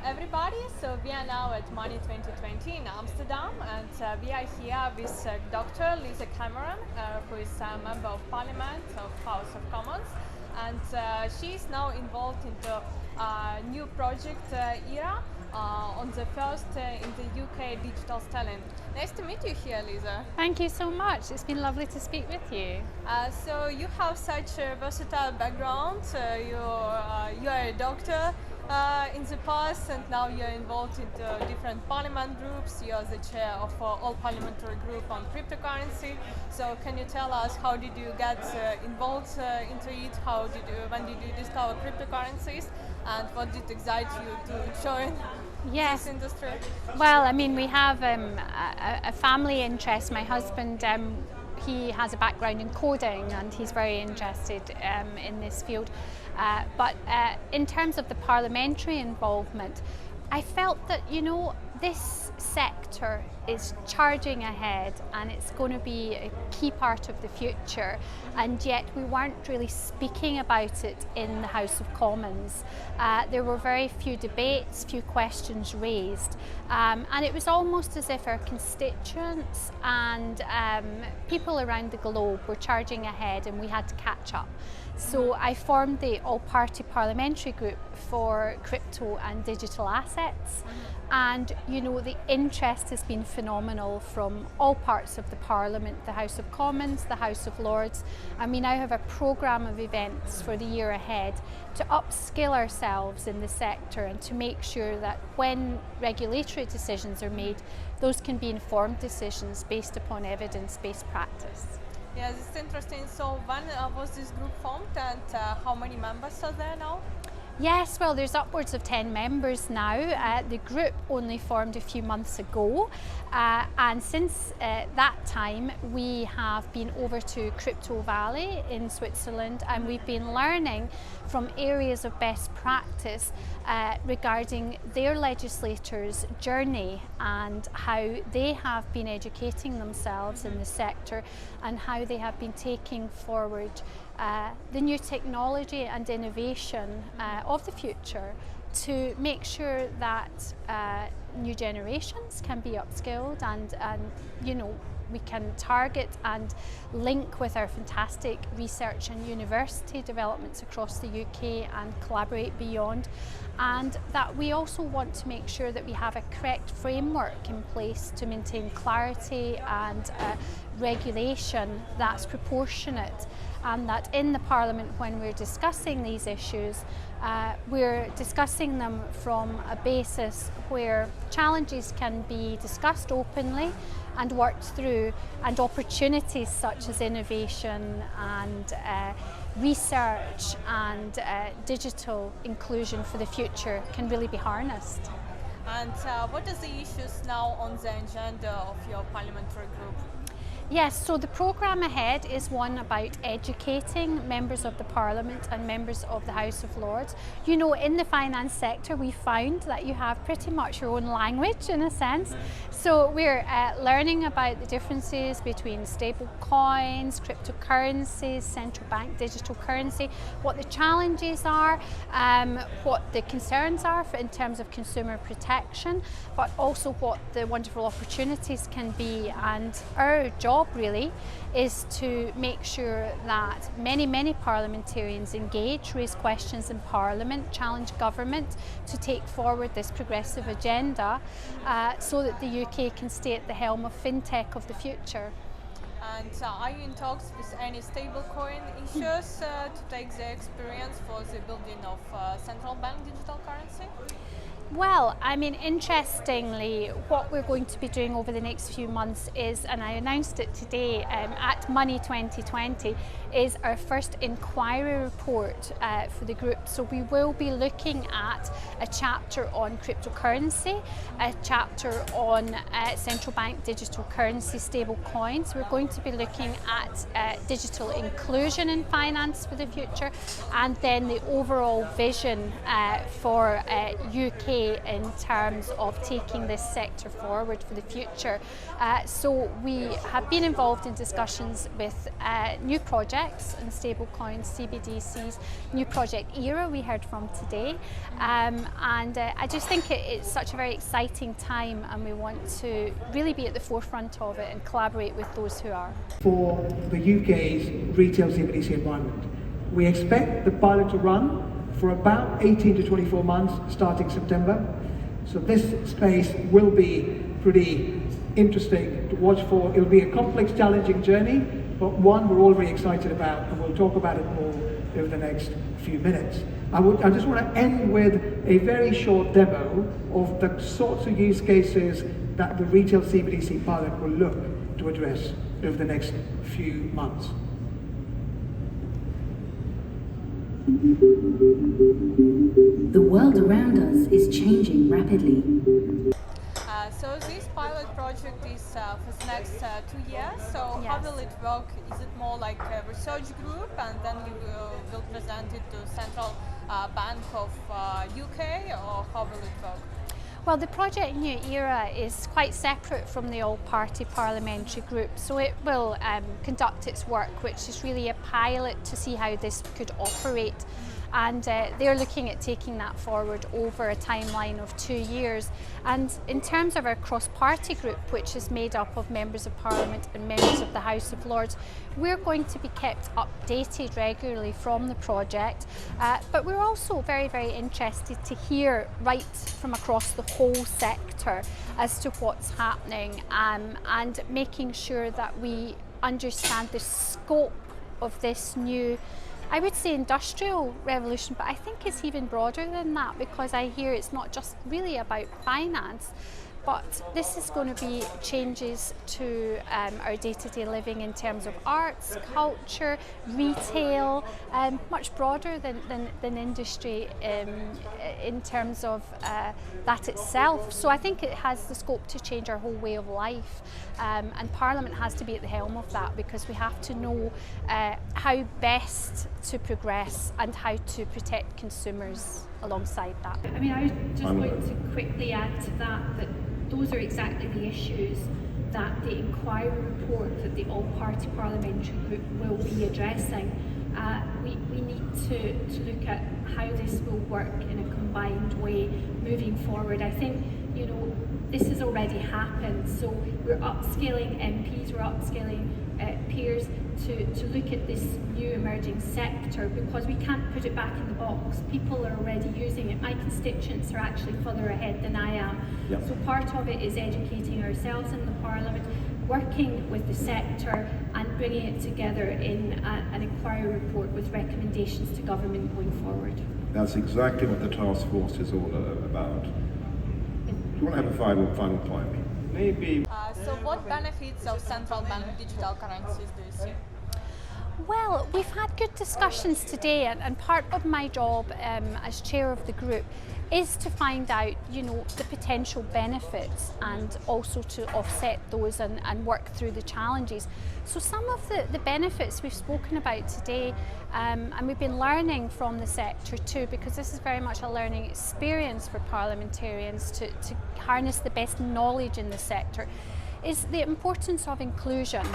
everybody. So we are now at Money 2020 in Amsterdam, and we are here with Dr. Lisa Cameron, who is a member of Parliament of House of Commons, and she is now involved in the new project ERA on the first in the UK digital stelling. Nice to meet you here, Lisa. Thank you so much. It's been lovely to speak with you. So you have such a versatile background. You are a doctor in the past, and now you're involved in the different parliament groups. You are the chair of all parliamentary group on cryptocurrency. So can you tell us how did you get involved into it? When did you discover cryptocurrencies, and what did excite you to join this industry? Well, I mean, we have a family interest. My husband, he has a background in coding, and he's very interested in this field. But in terms of the parliamentary involvement, I felt that, this sector is charging ahead and it's going to be a key part of the future, and yet we weren't really speaking about it in the House of Commons. There were very few debates, few questions raised, and it was almost as if our constituents and people around the globe were charging ahead and we had to catch up. So I formed the all-party parliamentary group for crypto and digital assets, and the interest has been phenomenal from all parts of the Parliament, the House of Commons, the House of Lords, and we now have a programme of events for the year ahead to upskill ourselves in the sector and to make sure that when regulatory decisions are made, those can be informed decisions based upon evidence-based practice. Yes, it's interesting. So when was this group formed, and how many members are there now? Yes, well, there's upwards of 10 members now. The group only formed a few months ago, and since that time we have been over to Crypto Valley in Switzerland, and we've been learning from areas of best practice regarding their legislators' journey and how they have been educating themselves in the sector and how they have been taking forward the new technology and innovation of the future to make sure that new generations can be upskilled and we can target and link with our fantastic research and university developments across the UK and collaborate beyond, and that we also want to make sure that we have a correct framework in place to maintain clarity and regulation that's proportionate, and that in the Parliament, when we're discussing these issues, we're discussing them from a basis where challenges can be discussed openly and worked through, and opportunities such as innovation and research and digital inclusion for the future can really be harnessed. And what are the issues now on the agenda of your parliamentary group? Yes, so the programme ahead is one about educating members of the Parliament and members of the House of Lords. In the finance sector we found that you have pretty much your own language in a sense. So we're learning about the differences between stable coins, cryptocurrencies, central bank digital currency, what the challenges are, what the concerns are in terms of consumer protection, but also what the wonderful opportunities can be. And our job really is to make sure that many parliamentarians engage, raise questions in Parliament, challenge government to take forward this progressive agenda so that the UK can stay at the helm of fintech of the future. And are you in talks with any stablecoin issues to take the experience for the building of central bank digital currency? Well, I mean, interestingly, what we're going to be doing over the next few months is, and I announced it today at Money 2020, is our first inquiry report for the group. So we will be looking at a chapter on cryptocurrency, a chapter on central bank digital currency stable coins. We're going to be looking at digital inclusion in finance for the future, and then the overall vision for UK say in terms of taking this sector forward for the future. So we have been involved in discussions with new projects and stablecoins, CBDCs, new project ERA we heard from today, and I just think it's such a very exciting time, and we want to really be at the forefront of it and collaborate with those who are. For the UK's retail CBDC environment, we expect the pilot to run for about 18 to 24 months starting September. So this space will be pretty interesting to watch for. It'll be a complex, challenging journey, but one we're all very excited about, and we'll talk about it more over the next few minutes. I just want to end with a very short demo of the sorts of use cases that the retail CBDC pilot will look to address over the next few months. The world around us is changing rapidly. So this pilot project is for the next 2 years. So Yes. how will it work? Is it more like a research group, and then you will present it to Central Bank of UK, or how will it work? Well, the Project New Era is quite separate from the all-party parliamentary group, so it will conduct its work, which is really a pilot to see how this could operate. And they're looking at taking that forward over a timeline of 2 years. And in terms of our cross-party group, which is made up of members of Parliament and members of the House of Lords, we're going to be kept updated regularly from the project. But we're also very, very interested to hear right from across the whole sector as to what's happening, and making sure that we understand the scope of this new, I would say, industrial revolution, but I think it's even broader than that, because I hear it's not just really about finance, but this is going to be changes to our day-to-day living in terms of arts, culture, retail, much broader than industry in terms of that itself. So I think it has the scope to change our whole way of life, and Parliament has to be at the helm of that, because we have to know how best to progress and how to protect consumers alongside that. I mean, I was just going to quickly add to that those are exactly the issues that the inquiry report that the all-party parliamentary group will be addressing. We need to look at how this will work in a combined way moving forward. I think, you know, this has already happened, so we're upscaling MPs, we're upscaling peers to look at this new emerging sector, because we can't put it back in the box. People are already using it. My constituents are actually further ahead than I am. Yep. So part of it is educating ourselves in the Parliament, working with the sector and bringing it together in an inquiry report with recommendations to government going forward. That's exactly what the task force is all about. Do you want to have a final point? Maybe. So what benefits of central bank digital currencies do you see? Well, we've had good discussions today, and part of my job as chair of the group is to find out, you know, the potential benefits and also to offset those and work through the challenges. So some of the benefits we've spoken about today, and we've been learning from the sector too, because this is very much a learning experience for parliamentarians to harness the best knowledge in the sector, is the importance of inclusion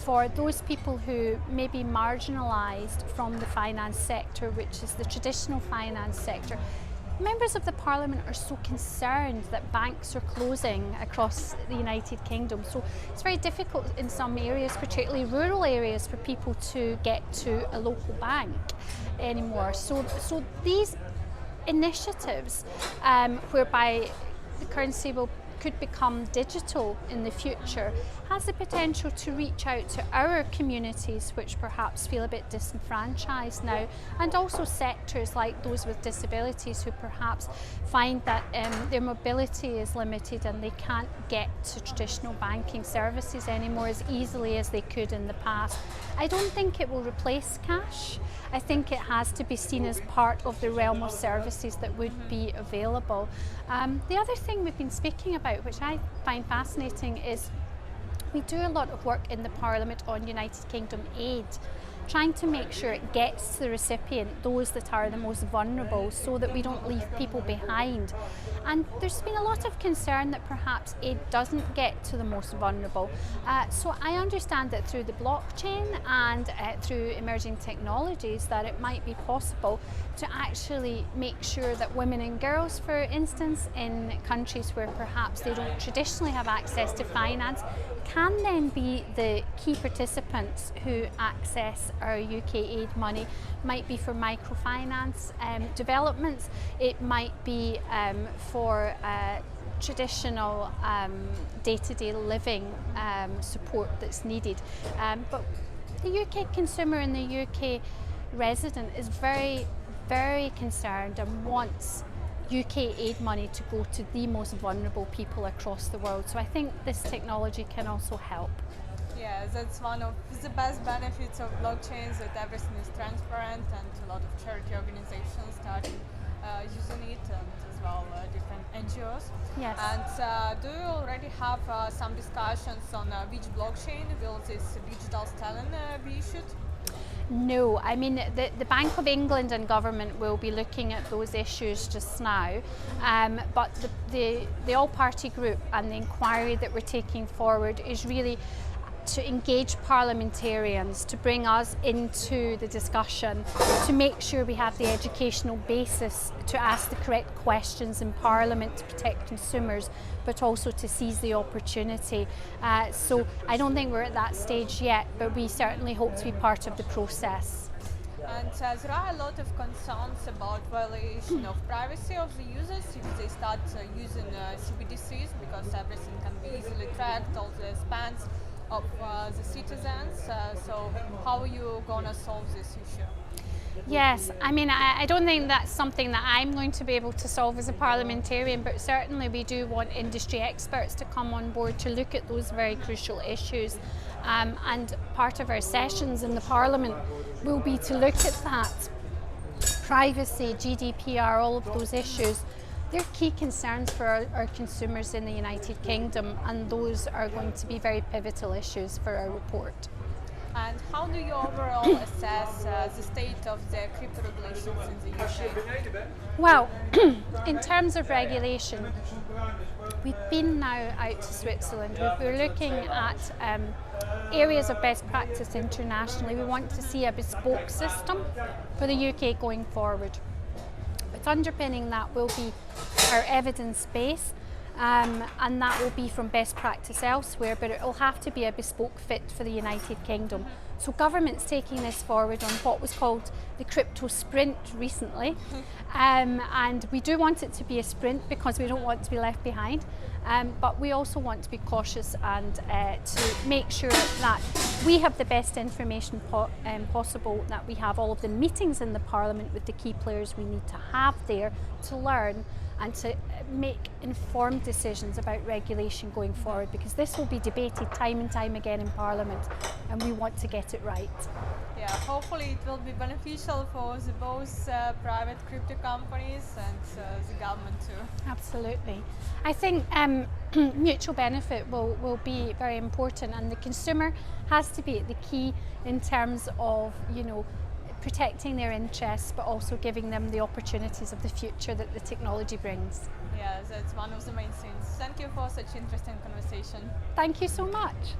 for those people who may be marginalised from the finance sector, which is the traditional finance sector. Members of the Parliament are so concerned that banks are closing across the United Kingdom, so it's very difficult in some areas, particularly rural areas, for people to get to a local bank anymore. So these initiatives whereby the currency could become digital in the future has the potential to reach out to our communities, which perhaps feel a bit disenfranchised now, and also sectors like those with disabilities who perhaps find that their mobility is limited and they can't get to traditional banking services anymore as easily as they could in the past. I don't think it will replace cash. I think it has to be seen as part of the realm of services that would be available. The other thing we've been speaking about, which I find fascinating, is we do a lot of work in the Parliament on United Kingdom aid. trying to make sure it gets to the recipient, those that are the most vulnerable, so that we don't leave people behind. And there's been a lot of concern that perhaps aid doesn't get to the most vulnerable. So I understand that through the blockchain and through emerging technologies that it might be possible to actually make sure that women and girls, for instance, in countries where perhaps they don't traditionally have access to finance, can then be the key participants who access our UK aid money. Might be for microfinance developments, it might be for traditional day-to-day living support that's needed. But the UK consumer and the UK resident is very, very concerned and wants UK aid money to go to the most vulnerable people across the world. So I think this technology can also help. Yeah, that's one of the best benefits of blockchains, that everything is transparent and a lot of charity organizations starting using it, and as well different NGOs. Yes. And do you already have some discussions on which blockchain will this digital stallion be issued? No, I mean the Bank of England and government will be looking at those issues just now, but the all-party group and the inquiry that we're taking forward is really to engage parliamentarians, to bring us into the discussion, to make sure we have the educational basis to ask the correct questions in Parliament to protect consumers, but also to seize the opportunity. So I don't think we're at that stage yet, but we certainly hope to be part of the process. And there are a lot of concerns about violation of privacy of the users if they start using CBDCs, because everything can be easily tracked, all the spends of the citizens. So how are you going to solve this issue? Yes, I mean, I don't think that's something that I'm going to be able to solve as a parliamentarian, but certainly we do want industry experts to come on board to look at those very crucial issues. And part of our sessions in the Parliament will be to look at that. Privacy, GDPR, all of those issues. They're key concerns for our consumers in the United Kingdom, and those are going to be very pivotal issues for our report. And how do you overall assess the state of the crypto regulations in the UK? Well, in terms of regulation, we've been now out to Switzerland. We're looking at areas of best practice internationally. We want to see a bespoke system for the UK going forward. But underpinning that will be our evidence base, and that will be from best practice elsewhere, but it will have to be a bespoke fit for the United Kingdom. So government's taking this forward on what was called the crypto sprint recently, and we do want it to be a sprint because we don't want to be left behind, but we also want to be cautious and to make sure that we have the best information possible, that we have all of the meetings in the Parliament with the key players we need to have there to learn and to make informed decisions about regulation going forward, because this will be debated time and time again in Parliament, and we want to get it right. Yeah, hopefully it will be beneficial for both private crypto companies and the government too. Absolutely. I think mutual benefit will be very important, and the consumer has to be at the key in terms of, you know, protecting their interests, but also giving them the opportunities of the future that the technology brings. Yeah, that's one of the main things. Thank you for such interesting conversation. Thank you so much.